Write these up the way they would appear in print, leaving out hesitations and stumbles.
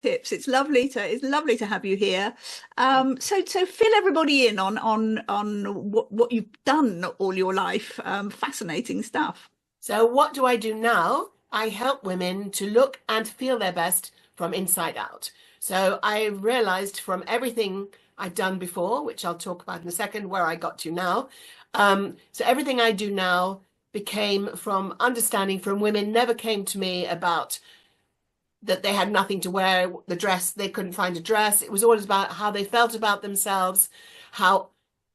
tips. It's lovely to have you here. So fill everybody in on what you've done all your life. Fascinating stuff. So, what do I do now? I help women to look and feel their best from inside out. So, I realized from everything I've done before, which I'll talk about in a second, where I got to now. So, everything I do now became from understanding from women, never came to me about that they had nothing to wear, the dress, they couldn't find a dress. It was always about how they felt about themselves, how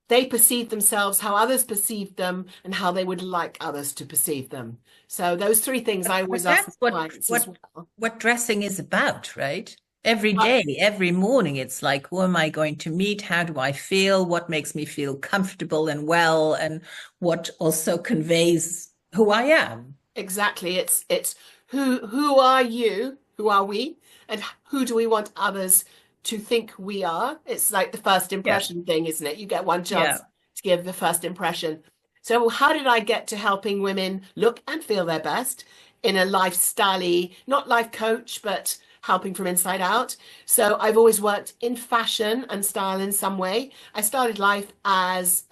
they perceived themselves, how others perceived them, and how they would like others to perceive them. So those three things I But always ask my that's what clients as what well. what dressing is about, right? Every Uh, day, every morning, it's like, who am I going to meet? How do I feel? What makes me feel comfortable and well, and what also conveys who I am? exactly. It's who are you? Who are we? And who do we want others to think we are? It's like the first Yeah, impression thing, isn't it? You get one yeah. chance to give the first impression. So how did I get to helping women look and feel their best in a lifestyle, not life coach, but helping from inside out? So I've always worked in fashion and style in some way. I started life as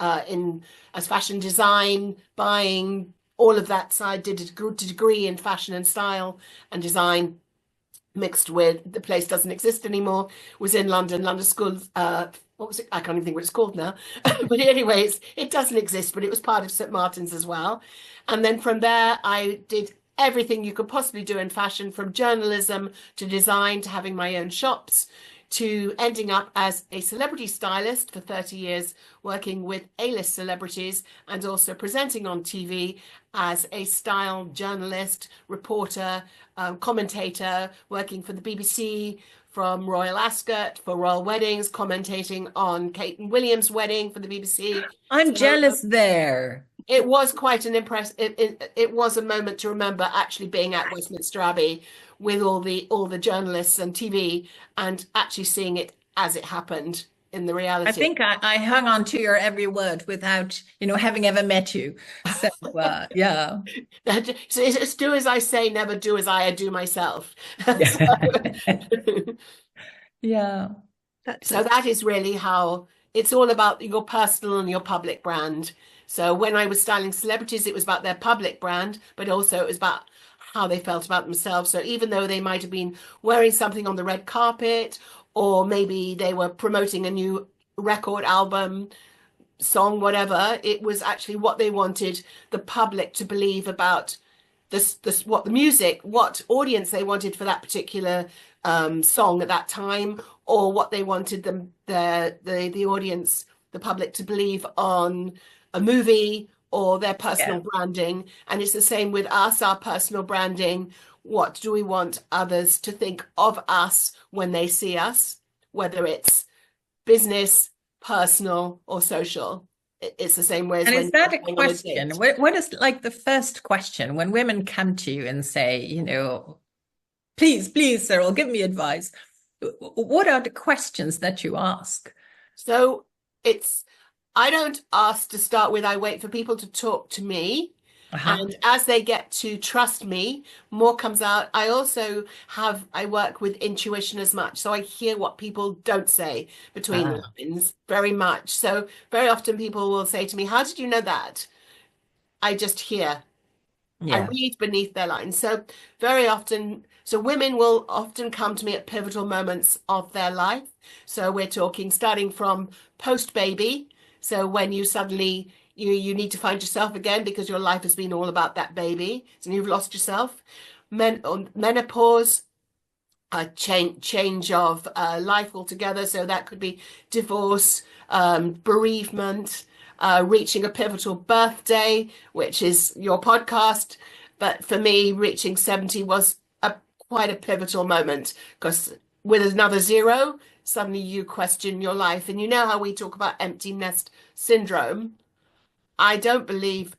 fashion design, buying, all of that side, did a degree in fashion and style and design mixed with the place doesn't exist anymore, was in London School. What was it? I can't even think what it's called now. But anyways, it doesn't exist, but it was part of St. Martin's as well. And then from there, I did everything you could possibly do in fashion, from journalism to design to having my own shops to ending up as a celebrity stylist for 30 years, working with A-list celebrities and also presenting on TV as a style journalist, reporter, commentator, working for the BBC, from Royal Ascot for royal weddings, commentating on Kate and William's wedding for the BBC. I'm So jealous there. it was quite an it was a moment to remember, actually being at Westminster Abbey with all the journalists and TV, and actually seeing it as it happened in the I reality. think I hung on to your every word without, having ever met you. So, yeah. So it's do as I say, never do as I do myself. So, Yeah. That's so a that is really how it's all about your personal and your public brand. So when I was styling celebrities, it was about their public brand, but also it was about how they felt about themselves. So even though they might have been wearing something on the red carpet, or maybe they were promoting a new record album, song, whatever, it was actually what they wanted the public to believe about this what the music, what audience they wanted for that particular song at that time, or what they wanted the audience, the public, to believe on a movie or their Yeah. personal branding. And it's the same with us, our personal branding. What do we want others to think of us when they see us, whether it's business, personal, or social? It's the same way as And when is that you're a going on a question? date. What is like the first question when women come to you and say, please, please, Cyril, give me advice. What are the questions that you ask? So it's, I don't ask to start with, I wait for people to talk to me. Uh-huh. And as they get to trust me, more comes out. I work with intuition as much. So I hear what people don't say between the Ah, lines very much. So very often people will say to me, how did you know that? I just hear. I yeah. read beneath their lines. So very often, so women will often come to me at pivotal moments of their life. So we're talking starting from post-baby. So when you suddenly you need to find yourself again because your life has been all about that baby, so you've lost yourself. Menopause, a change of life altogether. So that could be divorce, bereavement, reaching a pivotal birthday, which is your podcast. But for me, reaching 70 was quite a pivotal moment, because with another zero, suddenly you question your life. And you know how we talk about empty nest syndrome. I don't believe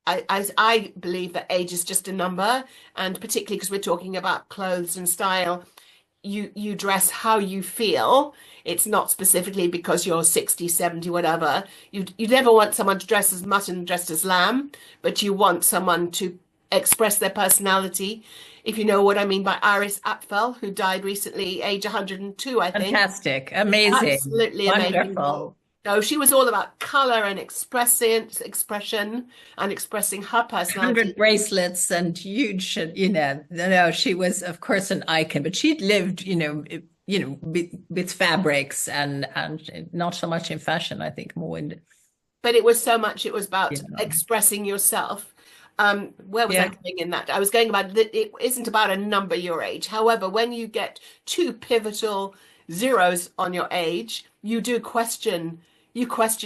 I believe that age is just a number, and particularly because we're talking about clothes and style, you dress how you feel. It's not specifically because you're 60, 70, whatever. You never want someone to dress as mutton dressed as lamb, but you want someone to express their personality. If you know what I mean by Iris Apfel, who died recently, age 102, I think. Fantastic. Amazing. Absolutely amazing. Wonderful. No, she was all about color and expression and expressing her 100 personality. bracelets and huge, no, she was, of course, an icon, but she'd lived, with fabrics and not so much in fashion, I think, more in, But it was so much, it was about you know. expressing yourself. Where was I Yeah. going in that? I was going about that it isn't about a number, your age. However, when you get two pivotal zeros on your age, you question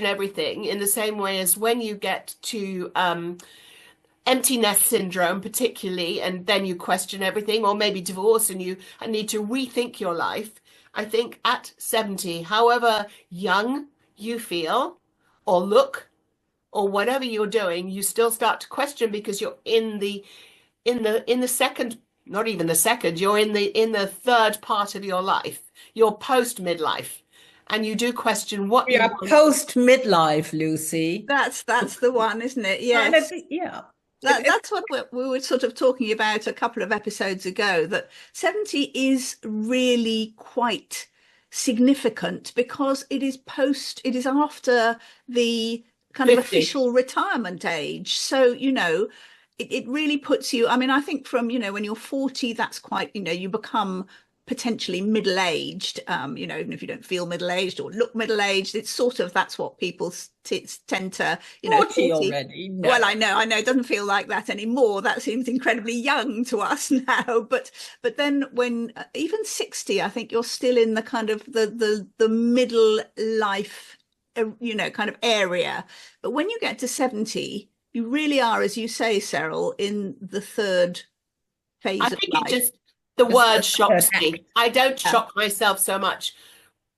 everything in the same way as when you get to empty nest syndrome, particularly, and then you question everything, or maybe divorce and you need to rethink your life. I think at 70, however young you feel or look or whatever you're doing, you still start to question because you're in the second, not even the second, you're in the third part of your life. You're post midlife. And you do question what We you are want. post midlife, Lucy. That's the one, isn't it? And Yes. yeah. That's what we were sort of talking about a couple of episodes ago, that 70 is really quite significant because it is after the kind of 50. official retirement age. So, it really puts you, I mean, I think from, when you're 40, that's quite, you become potentially middle-aged, even if you don't feel middle-aged or look middle-aged, it's sort of, that's what people tend to, 40 40. already. No. Well, I know, it doesn't feel like that anymore. That seems incredibly young to us now. But then when even 60, I think you're still in the kind of the middle life, kind of area. But when you get to 70, you really are, as you say, Ceril, in the third phase I of think life. it just, the word shocks Yeah. me. I don't shock myself so much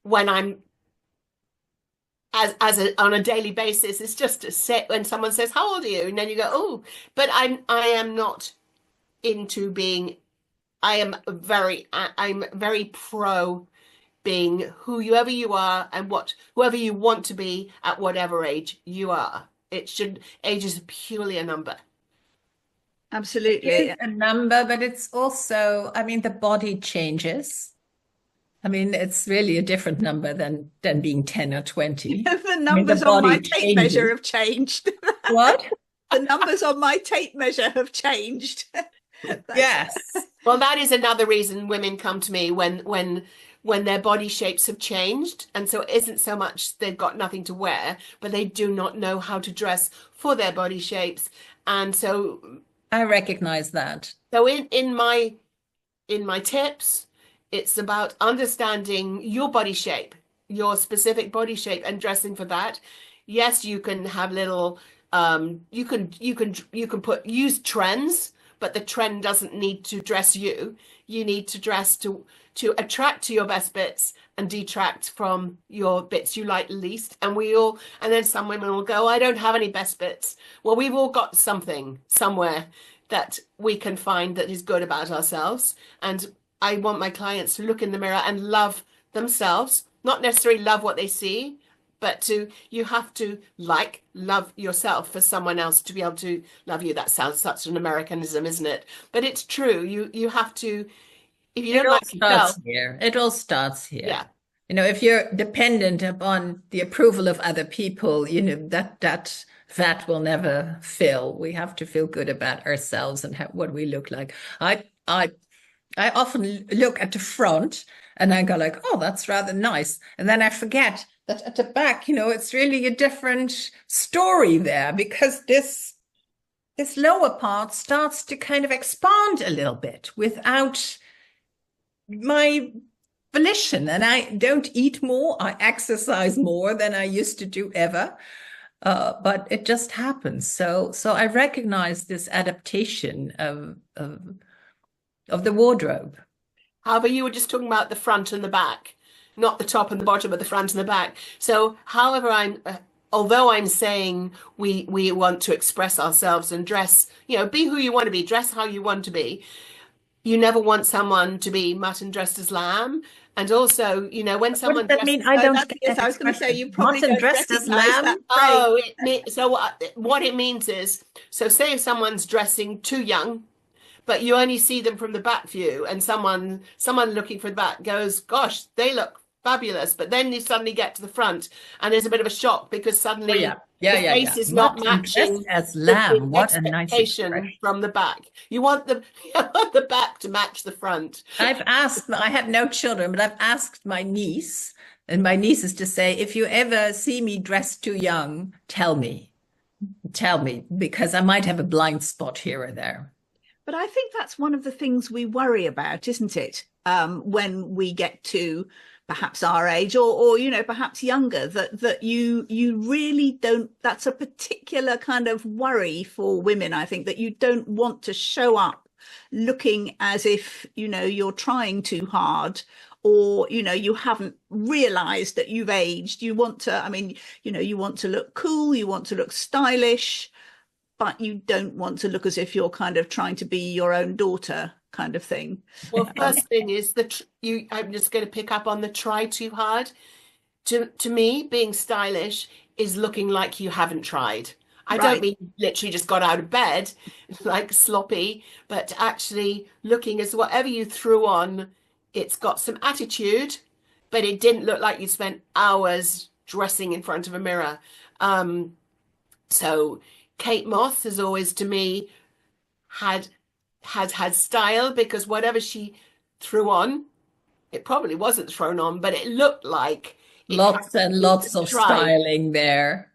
when I'm on a daily basis. It's just a set when someone says, "How old are you?" And then you go, "Oh," but I am not into being. I'm very pro being whoever you are and whoever you want to be at whatever age you are. Age is purely a number. Absolutely. It is a number, but it's also, I mean, the body changes. I mean, it's really a different number than being 10 or 20. The numbers on my tape measure have changed. What? The numbers on my tape measure have changed. Yes. Well, that is another reason women come to me when their body shapes have changed. And so it isn't so much they've got nothing to wear, but they do not know how to dress for their body shapes. And so I recognize that. So in my tips, it's about understanding your body shape, your specific body shape, and dressing for that. Yes, you can have little you can use trends, but the trend doesn't need to dress you. You need to dress to attract to your best bits and detract from your bits you like least. And then some women will go, "I don't have any best bits." Well, we've all got something somewhere that we can find that is good about ourselves. And I want my clients to look in the mirror and love themselves, not necessarily love what they see, but you have to love yourself for someone else to be able to love you. That sounds such an Americanism, isn't it? But it's true. You have to, if you don't like yourself. It all starts here. Yeah. If you're dependent upon the approval of other people, that will never fill. We have to feel good about ourselves and what we look like. I often look at the front and I go like, "Oh, that's rather nice." And then I forget that at the back, it's really a different story there, because this lower part starts to kind of expand a little bit without my volition. And I don't eat more. I exercise more than I used to do ever. But it just happens. So I recognize this adaptation of the wardrobe. However, you were just talking about the front and the back, not the top and the bottom, but the front and the back. So, although I'm saying we want to express ourselves and dress, be who you want to be, dress how you want to be. You never want someone to be mutton dressed as lamb. And also, you know, when What does someone that mean? dresses, I So don't that's, get yes, that I was going to say expression. you probably Mutton don't dressed as recognize that lamb? phrase. oh, so what it means is, so say if someone's dressing too young, but you only see them from the back view, and someone looking from the back goes, gosh, they look fabulous, but then you suddenly get to the front and there's a bit of a shock because Oh yeah, suddenly yeah, the yeah, face yeah. is not Mutton dressed matching as the lamb. What a nice expectation expression. from the back. You want the you want the back to match the front. I have no children, but I've asked my niece and my nieces to say, if you ever see me dressed too young, tell me, because I might have a blind spot here or there. But I think that's one of the things we worry about, isn't it? When we get to perhaps our age or you know, perhaps younger, that you really don't, that's a particular kind of worry for women, I think, that you don't want to show up looking as if, you know, you're trying too hard or, you know, you haven't realized that you've aged. You want to, I mean, you know, you want to look cool, you want to look stylish, but you don't want to look as if you're kind of trying to be your own daughter kind of thing. Well, Um, first thing is I'm just going to pick up on the try too hard. To me, being stylish is looking like you haven't tried. I don't right. mean literally just got out of bed like sloppy, but actually looking as whatever you threw on, it's got some attitude, but it didn't look like you spent hours dressing in front of a mirror. Um, so Kate Moss has always, to me, had had style because whatever she threw on, it probably wasn't thrown on, but it looked like it had Lots and been lots of contrived. styling there,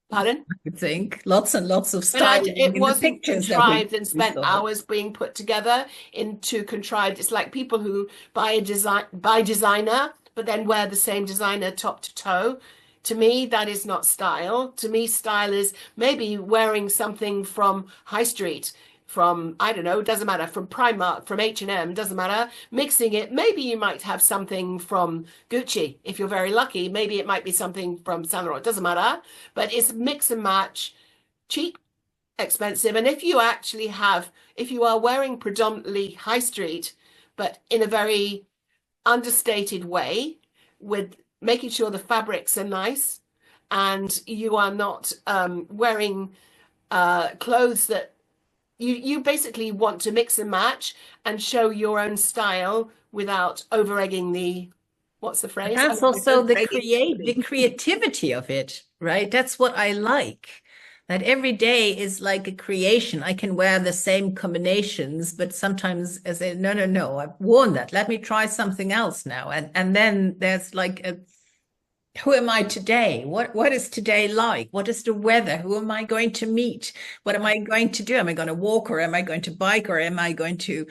Pardon? I think. Lots and lots of But styling it in the wasn't pictures that we contrived and we spent saw. hours being put together into contrived. It's like people who buy designer, but then wear the same designer top to toe. To me, that is not style. To me, style is maybe wearing something from High Street, from, I don't know, doesn't matter, from Primark, from H&M, doesn't matter. Mixing it, maybe you might have something from Gucci if you're very lucky. Maybe it might be something from Saint Laurent, doesn't matter. But it's mix and match, cheap, expensive. And if you are wearing predominantly high street, but in a very understated way, with making sure the fabrics are nice, and you are not wearing clothes that you basically want to mix and match and show your own style without over egging the what's the But phrase? that's also the Regularly. creativity of it, right? That's what I like. That every day is like a creation. I can wear the same combinations, but sometimes I say, no, no, no, I've worn that. Let me try something else now. And then there's like a who am I today? What is today like? What is the weather? Who am I going to meet? What am I going to do? Am I going to walk or am I going to bike or am I going to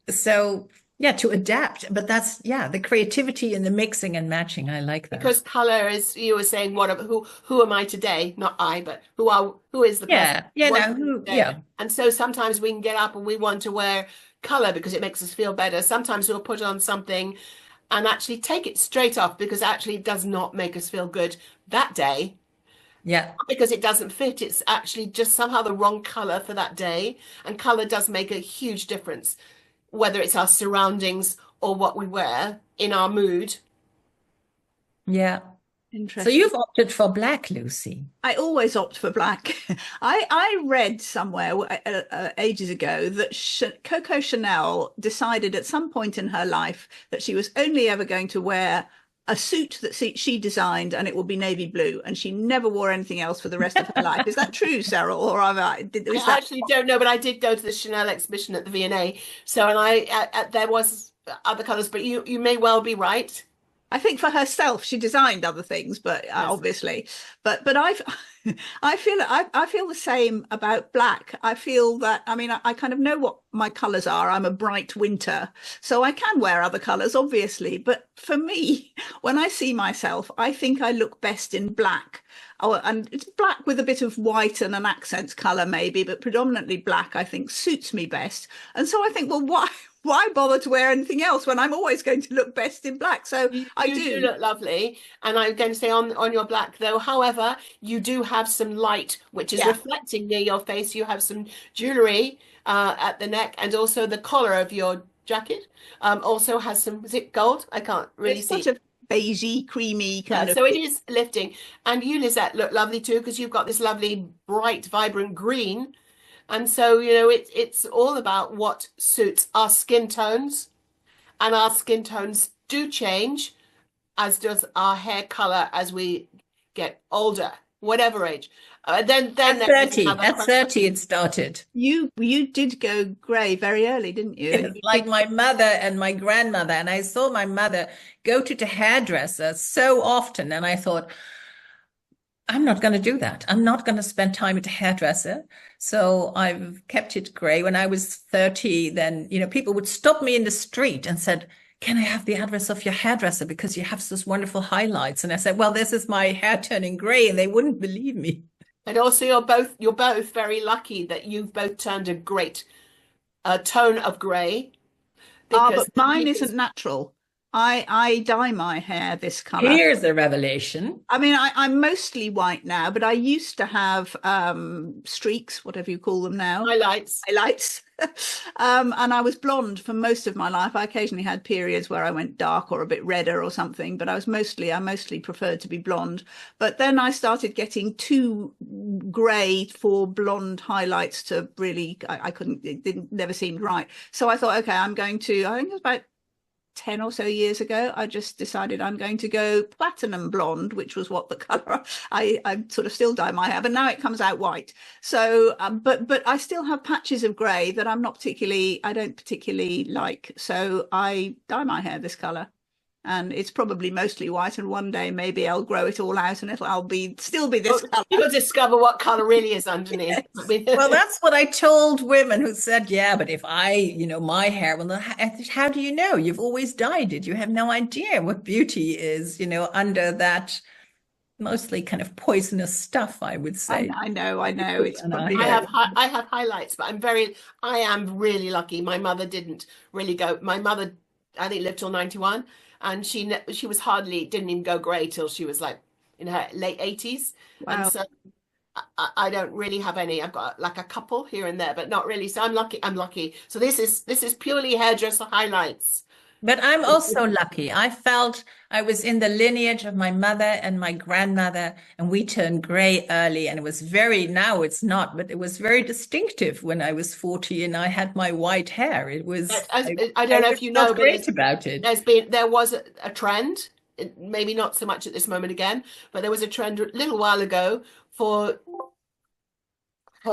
so yeah, to adapt. But that's yeah, the creativity in the mixing and matching. I like that. Because color is, you were saying, who am I today? Not I, but who is the person Yeah, yeah, no, wanting who today? yeah. And so sometimes we can get up and we want to wear color because it makes us feel better. Sometimes we'll put on something and actually take it straight off because actually it does not make us feel good that day. Yeah. Not because it doesn't fit, it's actually just somehow the wrong color for that day. And color does make a huge difference, whether it's our surroundings or what we wear in our mood. Yeah. So Interesting. you've opted for black, Lucy. I always opt for black. I read somewhere ages ago that Coco Chanel decided at some point in her life that she was only ever going to wear a suit that she designed and it will be navy blue, and she never wore anything else for the rest of her life. Is that true, Ceril? Or is I that? actually don't know, but I did go to the Chanel exhibition at the V&A. So, and there was other colors, but you may well be right. I think for herself, she designed other things, but Yes. obviously, but I feel the same about black. I feel that, I mean, I kind of know what my colors are. I'm a bright winter, so I can wear other colors, obviously. But for me, when I see myself, I think I look best in black. Oh, and it's black with a bit of white and an accents color maybe, but predominantly black, I think suits me best. And so I think, well, why bother to wear anything else when I'm always going to look best in black? So I You do do. look lovely. And I'm going to say on your black though, however, you do have some light, which is Yeah. reflecting near your face. You have some jewelry at the neck and also the collar of your jacket. Also has some, is it gold? I can't really It's see. sort of beigey, creamy Yeah, kind of. so it is lifting. And you, Lizette, look lovely too because you've got this lovely, bright, vibrant green. And so, it's all about what suits our skin tones. And our skin tones do change, as does our hair color as we get older, whatever age. Then At there is 30, another at question. 30 it started. You did go grey very early, didn't you? Yes, like my mother and my grandmother. And I saw my mother go to the hairdresser so often. And I thought, I'm not going to do that. I'm not going to spend time at a hairdresser. So I've kept it gray. When I was 30, then, people would stop me in the street and said, can I have the address of your hairdresser? Because you have such wonderful highlights. And I said, well, this is my hair turning gray. And they wouldn't believe me. And also you're both very lucky that you've both turned a great tone of grey because But mine isn't natural. I dye my hair this color. Here's a revelation. I mean, I'm mostly white now, but I used to have streaks, whatever you call them now. highlights. Highlights. And I was blonde for most of my life. I occasionally had periods where I went dark or a bit redder or something, but I mostly preferred to be blonde. But then I started getting too grey for blonde highlights to really, I couldn't, never seemed right. So I thought, okay, I think it was about 10 or so years ago, I just decided I'm going to go platinum blonde, which was what the color I sort of still dye my hair, but now it comes out white. So, but I still have patches of grey that I don't particularly like. So I dye my hair this color. And it's probably mostly white, and one day maybe I'll grow it all out, and I'll still be this color. You'll discover what color really is underneath. Well, that's what I told women who said, yeah, but if my hair, well, how do you know? You've always dyed it. You have no idea what beauty is, under that mostly kind of poisonous stuff, I would say. I know. It's probably I have highlights, but I am really lucky. My mother didn't really go. My mother, I think, lived till 91. And she didn't even go grey till she was like in her late 80s. Wow. And so I don't really have any. I've got like a couple here and there, but not really. So I'm lucky. So this is purely hairdresser highlights. But I'm also lucky. I felt I was in the lineage of my mother and my grandmother, and we turned gray early. And it was now it's not, but it was very distinctive when I was 40 and I had my white hair. It was, I don't know if you know, but great about it. There was a trend, maybe not so much at this moment again, but there was a trend a little while ago hold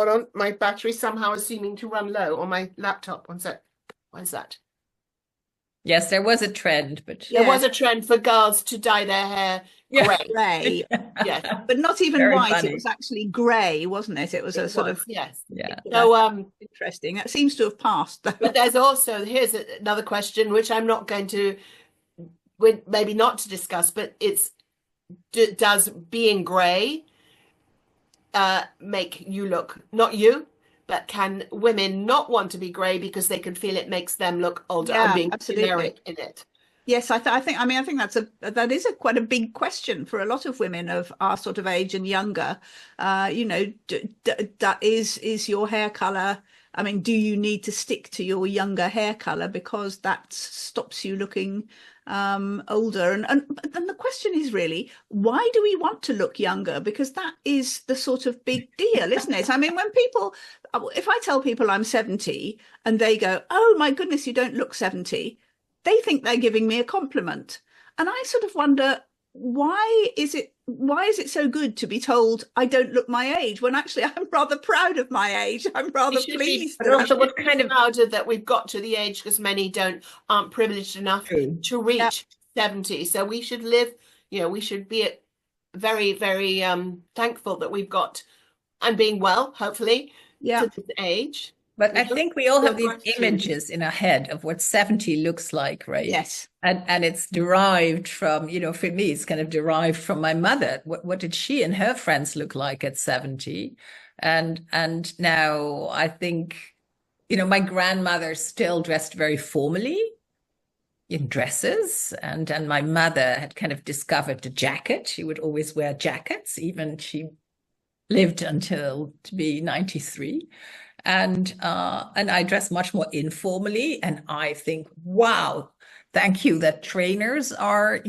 on, my battery somehow is seeming to run low on my laptop. One sec. Why is that? Yes, there was a trend, but there was a trend for girls to dye their hair grey. Yeah, but not even Very white. funny. It was actually grey, wasn't it? It was sort of yes. Yeah. So interesting. That seems to have passed, though. But here's another question, which I'm not going to, maybe not to discuss, but does being grey make you look, not you, but can women not want to be grey because they can feel it makes them look older? Yeah, I'm being absolutely. generic in it. Yes, I think that is quite a big question for a lot of women of our sort of age and younger. Is your hair color? I mean, do you need to stick to your younger hair color because that stops you looking older? And the question is really, why do we want to look younger? Because that is the sort of big deal, isn't it? I mean, if I tell people I'm 70 and they go, oh my goodness, you don't look 70. They think they're giving me a compliment. And I sort of wonder, why is it so good to be told I don't look my age when actually I'm rather proud of my age? I'm rather pleased. But also, what kind of prouder that we've got to the age because many aren't privileged enough to reach 70. So we should live, we should be very, very thankful that we've got and being well, hopefully, to this age. But I think we all have these images in our head of what 70 looks like, right? Yes. And it's derived from, for me, it's kind of derived from my mother. What did she and her friends look like at 70? And now I think, my grandmother still dressed very formally in dresses. And my mother had kind of discovered the jacket. She would always wear jackets, even she lived until to be 93. and I dress much more informally. And I think, wow, thank you that trainers are,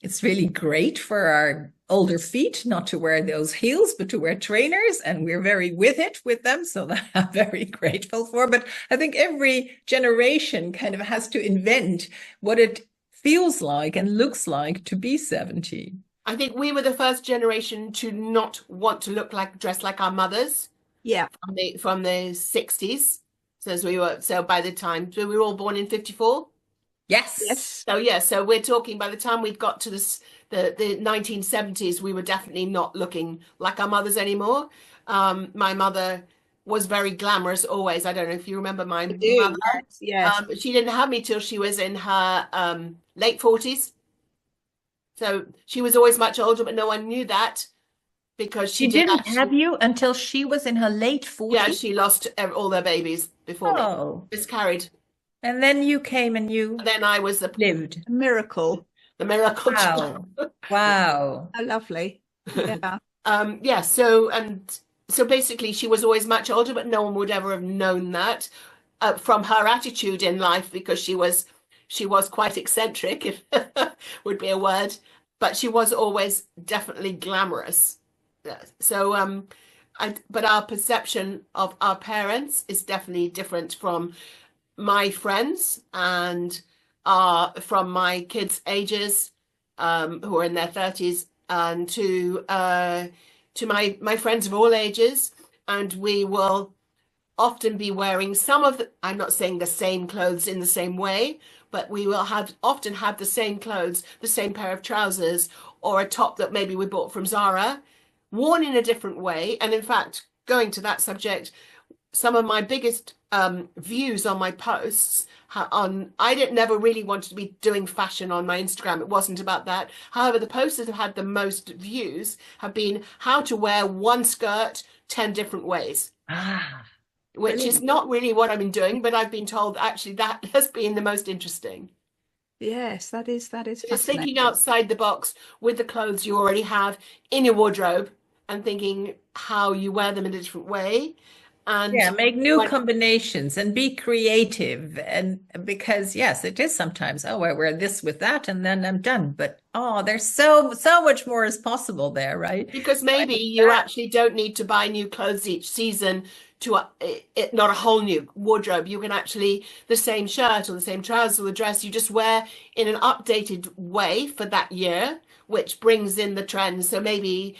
it's really great for our older feet not to wear those heels, but to wear trainers. And we're very with it with them. So that I'm very grateful for. But I think every generation kind of has to invent what it feels like and looks like to be 70. I think we were the first generation to not want to dress like our mothers Yeah. from the 60s. So by the time we were all born in 54. Yes. Yes. So yeah, so we're talking by the time we'd got to the 1970s, we were definitely not looking like our mothers anymore. My mother was very glamorous always. I don't know if you remember my I do. mother. Yes. Yes. She didn't have me till she was in her late 40s. So she was always much older, but no one knew that because She she did didn't actually. have you until she was in her late Yeah, 40s. she lost all their babies before me, Oh, miscarried. and then you came and you And then I was lived. A miracle. the miracle child. Wow. Wow. How lovely. Yeah. Yeah, so basically she was always much older, but no one would ever have known that from her attitude in life because she was quite eccentric, if would be a word, but she was always definitely glamorous. Yeah. So but our perception of our parents is definitely different from my friends and from my kids' ages, who are in their 30s, and to my friends of all ages, and we will often be wearing I'm not saying the same clothes in the same way, but we will often have the same clothes, the same pair of trousers, or a top that maybe we bought from Zara, worn in a different way. And in fact, going to that subject, some of my biggest views on my posts I didn't never really wanted to be doing fashion on my Instagram. It wasn't about that. However, the posts that have had the most views have been how to wear one skirt 10 different ways, Ah, which is Brilliant. not really what I've been doing, but I've been told actually that has been the most interesting. Yes, that is Just thinking fascinating. outside the box with the clothes you already have in your wardrobe and thinking how you wear them in a different way. yeah, And make new when combinations and be creative. And because yes, it is sometimes, oh, I wear this with that and then I'm done. But oh, there's so much more is possible there, right? Because So I maybe think you that, actually don't need to buy new clothes each season to not a whole new wardrobe. You can actually the same shirt or the same trousers or the dress you just wear in an updated way for that year, which brings in the trends. So maybe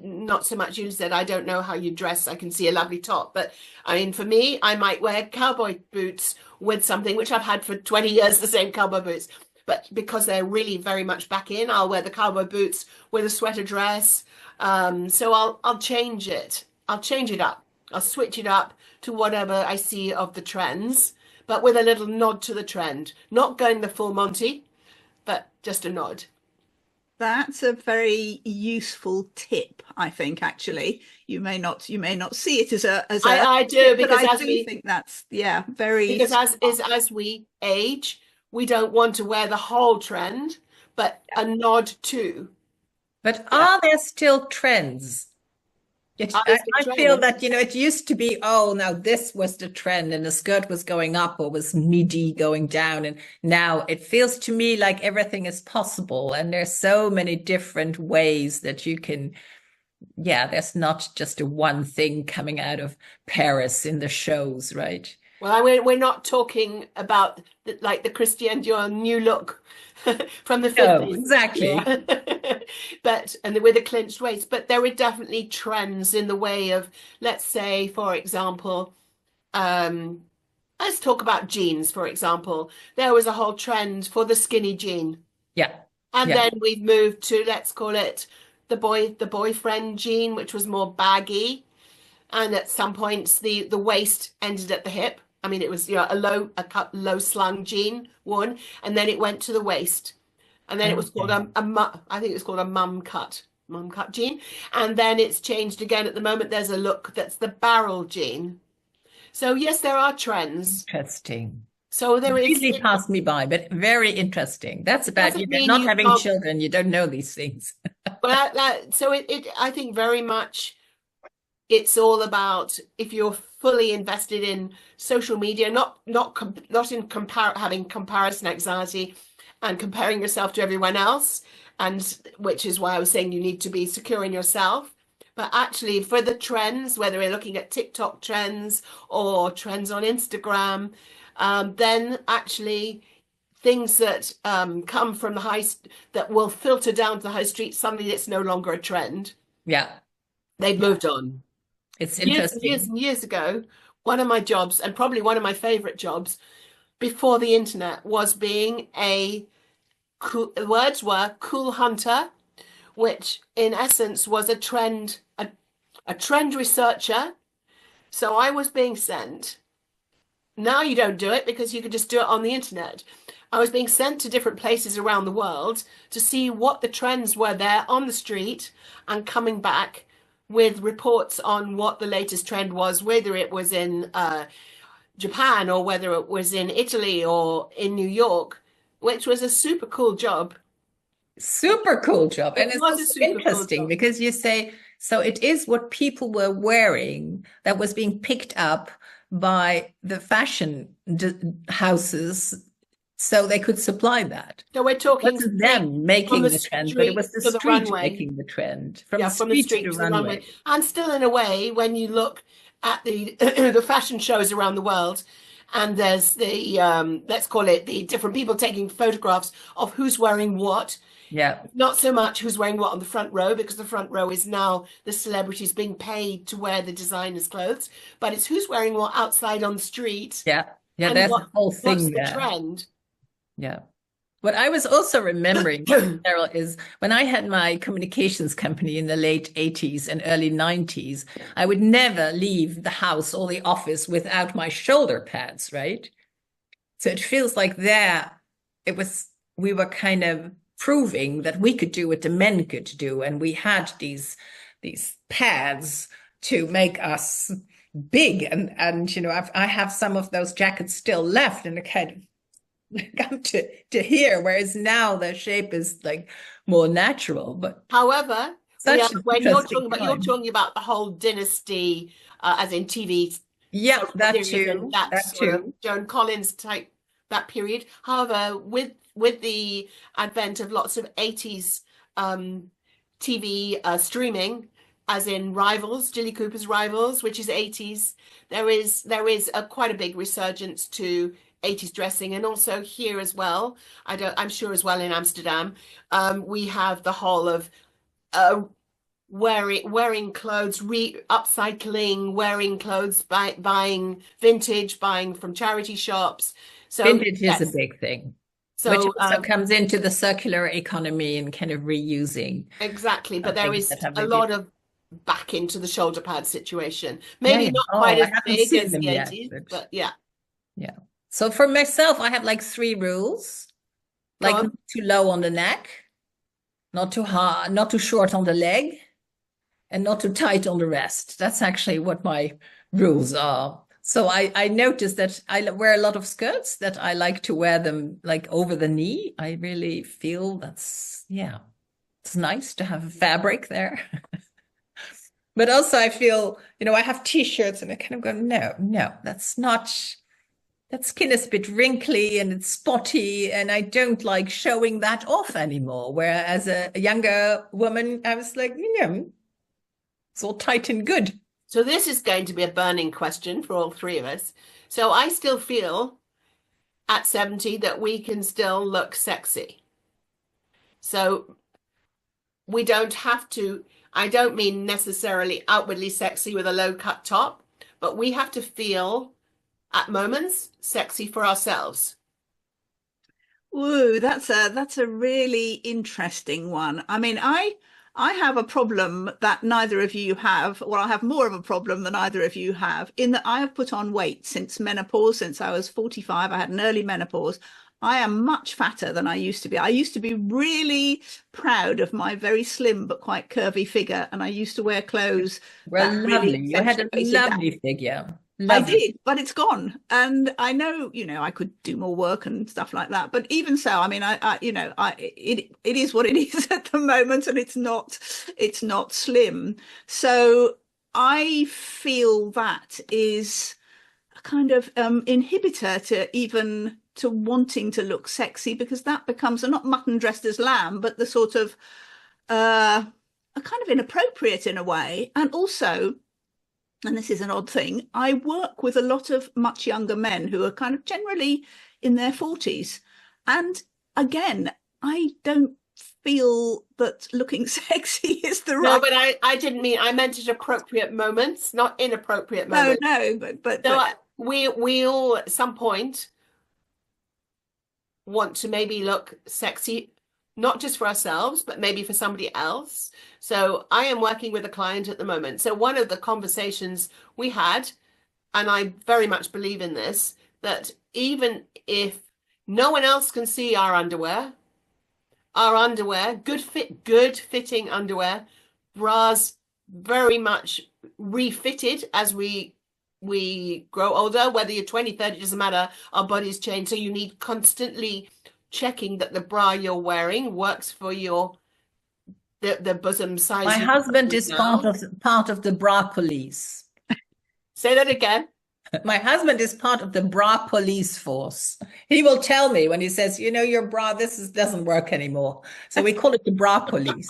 not so much you said, I don't know how you dress. I can see a lovely top, but I mean, for me, I might wear cowboy boots with something which I've had for 20 years, the same cowboy boots. But because they're really very much back in, I'll wear the cowboy boots with a sweater dress. So I'll change it. I'll change it up. I'll switch it up to whatever I see of the trends, but with a little nod to the trend. Not going the full Monty, but just a nod. That's a very useful tip, I think, actually. You may not see it as a I do tip, but because I do think that's, yeah, very smart. as we age, we don't want to wear the whole trend, but Yeah. a nod to. but Yeah. are there still trends? I I still feel training. that, it used to be, oh, now this was the trend and the skirt was going up or was midi going down. And now it feels to me like everything is possible. And there's so many different ways that you can, yeah, there's not just a one thing coming out of Paris in the shows, right? Well, we're not talking about like the Christian Dior new look from the No, 50s. exactly. Yeah. But and with a clinched waist, but there are definitely trends in the way of, let's say, for example, um, let's talk about jeans, for example. There was a whole trend for the skinny jean. Yeah. And Yeah. then we've moved to, let's call it the boyfriend jean, which was more baggy. And at some points the waist ended at the hip. I mean, it was low slung jean one, and then it went to the waist, and then it was called Okay. I think it was called a mum cut jean, and then it's changed again. At the moment, there's a look that's the barrel jean. So yes, there are trends. Interesting. So there is. Completely It passed me by, but very interesting. That's about, doesn't mean not you having can't. children. You don't know these things. Well, so it I think very much. it's all about if you're fully invested in social media, not in having comparison anxiety and comparing yourself to everyone else, and which is why I was saying you need to be secure in yourself. But actually, for the trends, whether we're looking at TikTok trends or trends on Instagram, then actually things that come from that will filter down to the high street, something that's no longer a trend. Yeah. They've moved on. It's Years and years interesting. and years ago, one of my jobs, and probably one of my favorite jobs before the internet, was being the words were cool hunter, which in essence was a trend researcher. So I was being sent. Now you don't do it because you could just do it on the internet. I was being sent to different places around the world to see what the trends were there on the street and coming back with reports on what the latest trend was, whether it was in Japan or whether it was in Italy or in New York, which was a super cool job. Super cool job. It And it's was a also super cool interesting job. because you say, so it is what people were wearing that was being picked up by the fashion houses so they could supply that. So we're It talking wasn't street, them from making the the trend, but it was street the to the street runway. making the trend, from Yeah, the from the street to street the to the runway. runway. And still in a way, when you look at the the fashion shows around the world, and there's the let's call it the different people taking photographs of who's wearing what. Yeah. Not so much who's wearing what on the front row, because the front row is now the celebrities being paid to wear the designer's clothes, but it's who's wearing what outside on the street Yeah. Yeah. and There's a whole what's thing the there. trend. Yeah. What I was also remembering, Cheryl, is when I had my communications company in the late 80s and early 90s, I would never leave the house or the office without my shoulder pads, right? So it feels like we were kind of proving that we could do what the men could do. And we had these pads to make us big. And I have some of those jackets still left, and I kind of come to here, whereas now the shape is like more natural. But However, such an when interesting you're time. talking about the whole dynasty, as in TV Yeah, that series and too. that That sort of too. Joan Collins type, that period. However, with the advent of lots of 80s TV streaming, as in Rivals, Jilly Cooper's Rivals, which is 80s, there is quite a big resurgence to 80s dressing, and also here as well. I'm sure as well in Amsterdam, we have the whole of wearing clothes, upcycling, wearing clothes, buying vintage, buying from charity shops. So Vintage is a yes, big thing, which so also comes into the circular economy and kind of reusing exactly. But there things is that have a been lot of back into the shoulder pad situation. yeah, Maybe yeah. not quite Oh, I as haven't big seen as them the yet, 80s, but but yeah, yeah. So for myself, I have like 3 rules, go like on. not too low on the neck, not too high, not too short on the leg, and not too tight on the rest. That's actually what my rules are. So I noticed that I wear a lot of skirts, that I like to wear them like over the knee. I really feel yeah, it's nice to have fabric there. But also I feel, I have t-shirts and I kind of go, no, that skin is a bit wrinkly and it's spotty, and I don't like showing that off anymore. Whereas a younger woman, I was like, it's all tight and good. So this is going to be a burning question for all three of us. So I still feel at 70 that we can still look sexy. So we don't have to, I don't mean necessarily outwardly sexy with a low cut top, but we have to feel at moments sexy for ourselves. Ooh, that's a really interesting one. I mean, I have a problem that neither of you have. Well, I have more of a problem than either of you have, in that I have put on weight since menopause. Since I was 45, I had an early menopause. I am much fatter than I used to be. I used to be really proud of my very slim but quite curvy figure, and I used to wear clothes Well, that really lovely. You had a accentuated that. lovely figure. I Lovely. did, but it's gone. And I know, I could do more work and stuff like that. But even so, I mean, it is what it is at the moment, and it's not slim. So I feel that is a kind of inhibitor to even to wanting to look sexy, because that becomes not mutton dressed as lamb, but the sort of a kind of inappropriate in a way. And also, and this is an odd thing, I work with a lot of much younger men who are kind of generally in their 40s. And again, I don't feel that looking sexy is the No, right. but I didn't mean, I meant at appropriate moments, not inappropriate No, moments. no, So we all at some point want to maybe look sexy, not just for ourselves, but maybe for somebody else. So I am working with a client at the moment. So one of the conversations we had, and I very much believe in this, that even if no one else can see our underwear, good fitting underwear, bras very much refitted as we grow older, whether you're 20, 30, it doesn't matter. Our bodies change. So you need constantly checking that the bra you're wearing works for the bosom size. My husband is part of the bra police. Say that again. My husband is part of the bra police force. He will tell me when he says, you know, your bra, doesn't work anymore. So we call it the bra police.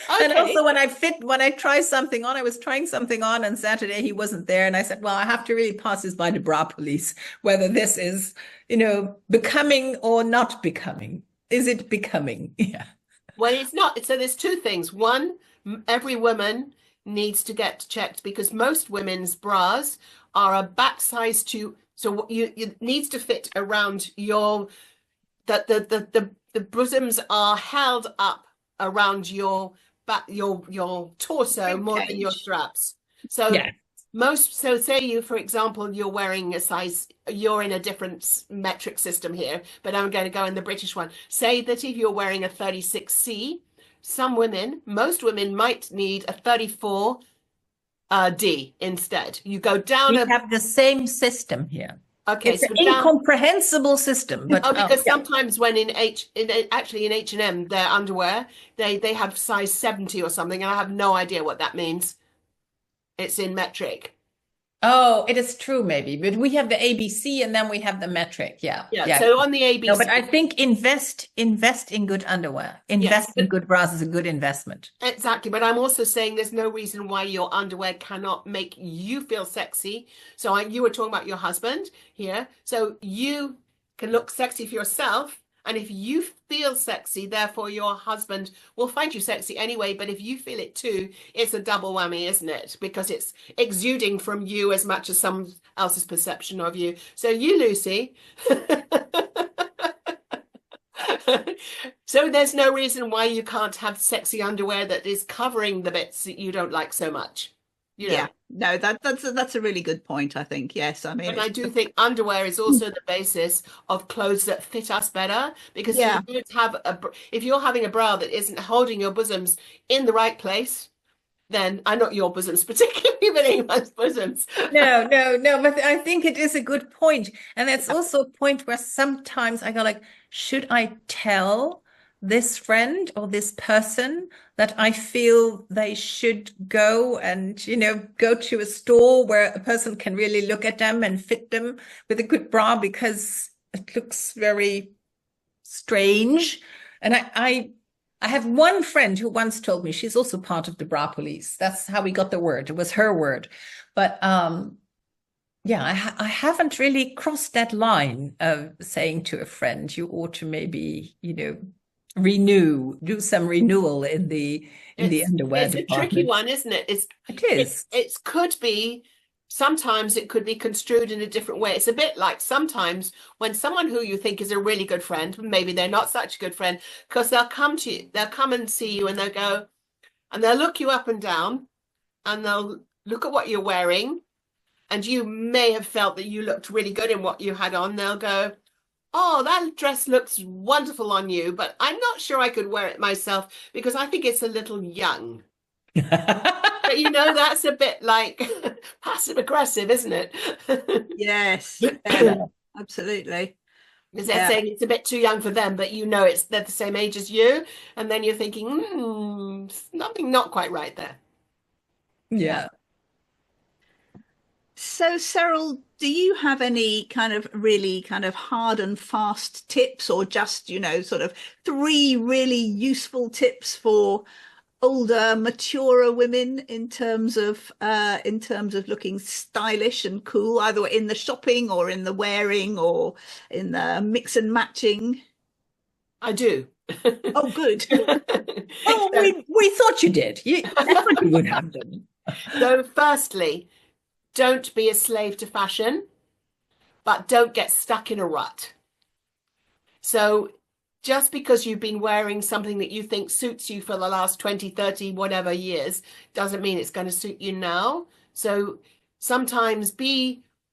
Okay. And also when I try something on, I was trying something on Saturday, he wasn't there. And I said, well, I have to really pass this by the bra police, whether this is, you know, becoming or not becoming. Is it becoming? Yeah. Well, it's not. So there's two things. One, every woman needs to get checked because most women's bras are a back size so you needs to fit around the bosoms are held up around your back, your torso more than your straps. So yeah. so say you, for example, you're in a different metric system here, but I'm going to go in the British one. Say that if you're wearing a 36C, most women might need a 34 D instead. You go down. We have the same system here. Okay, it's an incomprehensible system, but because sometimes when in H&M their underwear they have size 70 or something, and I have no idea what that means. It's in metric. Oh, it is true, maybe, but we have the ABC and then we have the metric. Yeah. So on the ABC, no, but I think invest in good underwear. Invest in good bras is a good investment. Exactly, but I'm also saying there's no reason why your underwear cannot make you feel sexy. So you were talking about your husband here, so you can look sexy for yourself. And if you feel sexy, therefore your husband will find you sexy anyway. But if you feel it too, it's a double whammy, isn't it? Because it's exuding from you as much as someone else's perception of you. So you, Lucy. So there's no reason why you can't have sexy underwear that is covering the bits that you don't like so much. You know? Yeah, no, that's a really good point, I think. Yes, I mean, and I do think underwear is also the basis of clothes that fit us better, because if you're having a bra that isn't holding your bosoms in the right place, then not your bosoms particularly, but anyone's bosoms. No, but I think it is a good point. And it's also a point where sometimes I go like, should I tell this friend or this person that I feel they should go and, you know, go to a store where a person can really look at them and fit them with a good bra, because it looks very strange. And I have one friend who once told me, she's also part of the bra police. That's how we got the word. It was her word. But yeah, I haven't really crossed that line of saying to a friend, you ought to maybe, you know, do some renewal in the underwear department. It's a tricky one, isn't it? It is. It could be, sometimes it could be construed in a different way. It's a bit like sometimes when someone who you think is a really good friend, maybe they're not such a good friend, because they'll come and see you and they'll go, and they'll look you up and down and they'll look at what you're wearing, and you may have felt that you looked really good in what you had on. They'll go, oh, that dress looks wonderful on you, but I'm not sure I could wear it myself because I think it's a little young. But you know, that's a bit like passive aggressive, isn't it? Yes, yeah, absolutely. Because they're saying it's a bit too young for them, but you know they're the same age as you, and then you're thinking, something not quite right there. Yeah. Yeah. So, Cyril, do you have any kind of really kind of hard and fast tips, or just, sort of three really useful tips for older, maturer women in terms of looking stylish and cool, either in the shopping or in the wearing or in the mix and matching? I do. Oh, good. Oh, So, we thought you did. I thought you would have them. so firstly, don't be a slave to fashion, but don't get stuck in a rut. So just because you've been wearing something that you think suits you for the last 20, 30, whatever years, doesn't mean it's going to suit you now. So sometimes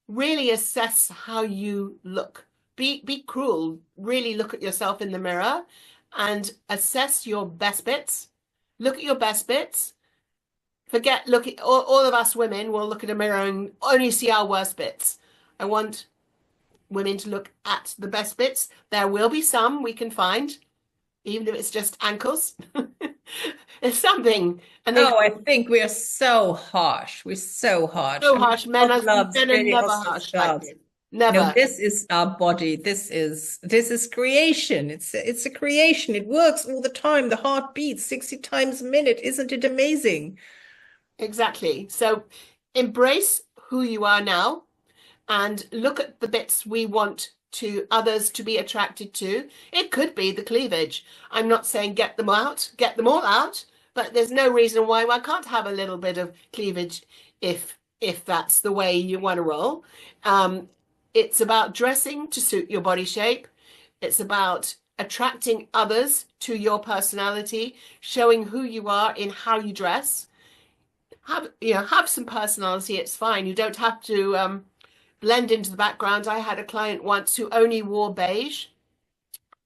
really assess how you look. Be cruel. Really look at yourself in the mirror and assess your best bits. Look at your best bits. Look at all of us women will look at a mirror and only see our worst bits. I want women to look at the best bits. There will be some we can find, even if it's just ankles. It's something, and they Oh, I think we are so harsh. We're so harsh. so I mean, harsh. God loves Men are really never us as harsh like gods. this. No, Never. this is our body. This is creation. It's a creation. It works all the time. The heart beats 60 times a minute. Isn't it amazing? Exactly. So embrace who you are now and look at the bits we want to others to be attracted to. It could be the cleavage. I'm not saying get them all out, but there's no reason why I can't have a little bit of cleavage if that's the way you want to roll. Um, it's about dressing to suit your body shape. It's about attracting others to your personality, showing who you are in how you dress. Have some personality. It's fine. You don't have to blend into the background. I had a client once who only wore beige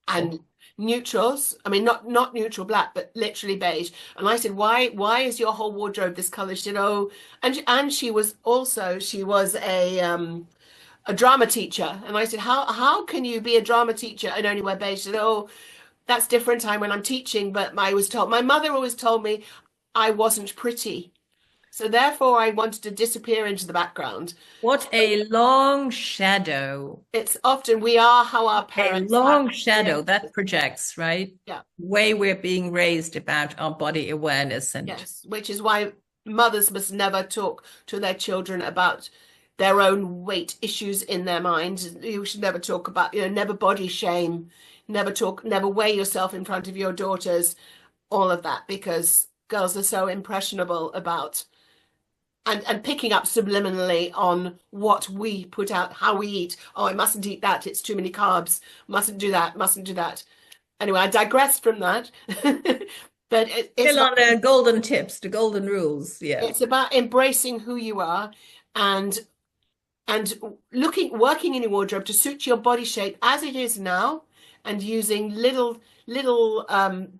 and neutrals. I mean, not neutral black, but literally beige. And I said, why is your whole wardrobe this color? She said, oh, and she was a drama teacher. And I said, how can you be a drama teacher and only wear beige? She said, oh, that's different time when I'm teaching. But my mother always told me I wasn't pretty. So therefore, I wanted to disappear into the background. What a long shadow. It's often we are how our A parents have. long shadow that projects, right? Yeah, Way we're being raised about our body awareness and yes, which is why mothers must never talk to their children about their own weight issues in their minds. You should never talk about, never body shame, never weigh yourself in front of your daughters, all of that, because girls are so impressionable about and picking up subliminally on what we put out, how we eat. Oh, I mustn't eat that. It's too many carbs. Mustn't do that. Mustn't do that. Anyway, I digressed from that. But still on the golden tips, the golden rules. Yeah. it's about embracing who you are and working in your wardrobe to suit your body shape as it is now, and using little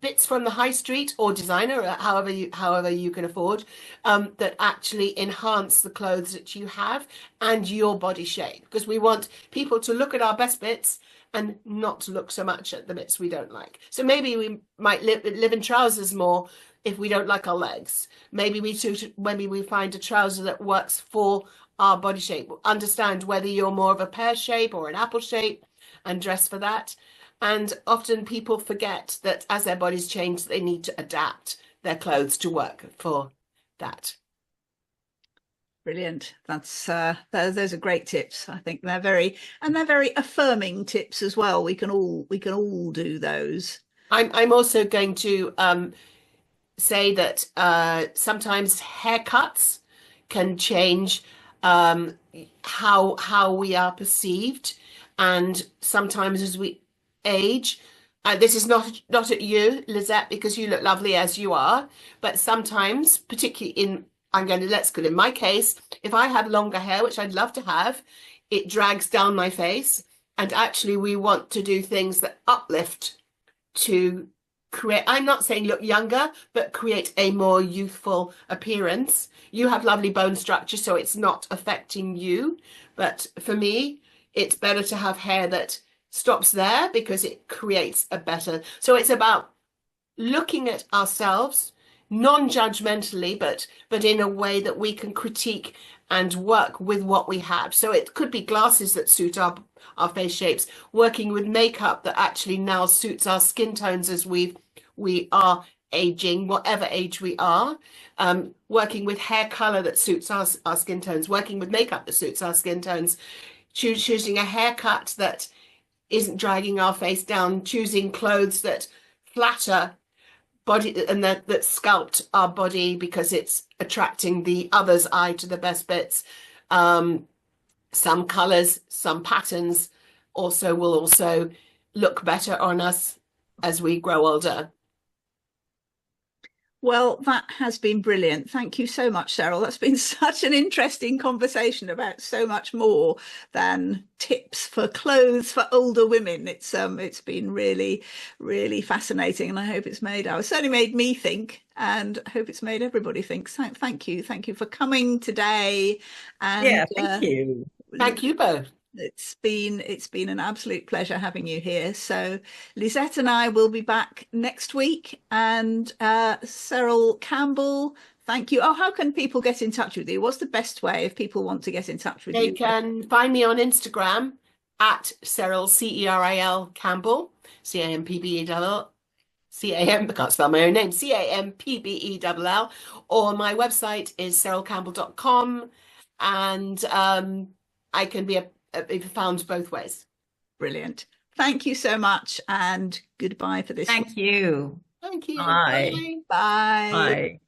bits from the high street or designer, however you can afford, that actually enhance the clothes that you have and your body shape. Because we want people to look at our best bits and not to look so much at the bits we don't like. So maybe we might live in trousers more if we don't like our legs. Maybe we find a trouser that works for our body shape. Understand whether you're more of a pear shape or an apple shape and dress for that. And often people forget that as their bodies change, they need to adapt their clothes to work for that. Brilliant. Those are great tips. I think they're very affirming tips as well. We can all do those. I'm also going to say that sometimes haircuts can change how we are perceived, and sometimes as we age, this is not at you, Lizette, because you look lovely as you are, but sometimes, particularly let's go in my case, if I had longer hair, which I'd love to have, it drags down my face, and actually we want to do things that uplift to create, I'm not saying look younger, but create a more youthful appearance. You have lovely bone structure, so it's not affecting you. But for me, it's better to have hair that stops there because it creates a better. So it's about looking at ourselves non-judgmentally, but in a way that we can critique and work with what we have. So it could be glasses that suit our face shapes, working with makeup that actually now suits our skin tones as we are aging, whatever age we are, working with hair color that suits our skin tones, working with makeup that suits our skin tones, choosing a haircut that isn't dragging our face down, choosing clothes that flatter body and that sculpt our body because it's attracting the other's eye to the best bits. Some colors, some patterns also will look better on us as we grow older. Well, that has been brilliant. Thank you so much, Ceril. That's been such an interesting conversation about so much more than tips for clothes for older women. It's been really, really fascinating, and I hope it's certainly made me think, and I hope it's made everybody think. So thank you for coming today. And Yeah, thank you. Thank you both. It's been an absolute pleasure having you here. So Lisette and I will be back next week. And Ceril Campbell, thank you. Oh, how can people get in touch with you? What's the best way if people want to get in touch with you? They can find me on Instagram at Ceril, Ceril Campbell, Campbell. I can't spell my own name, Campbell, or my website is cerilcampbell.com, and I can be found both ways. Brilliant. Thank you so much, and goodbye for this. Thank you. Thank you. Bye. Bye. Bye.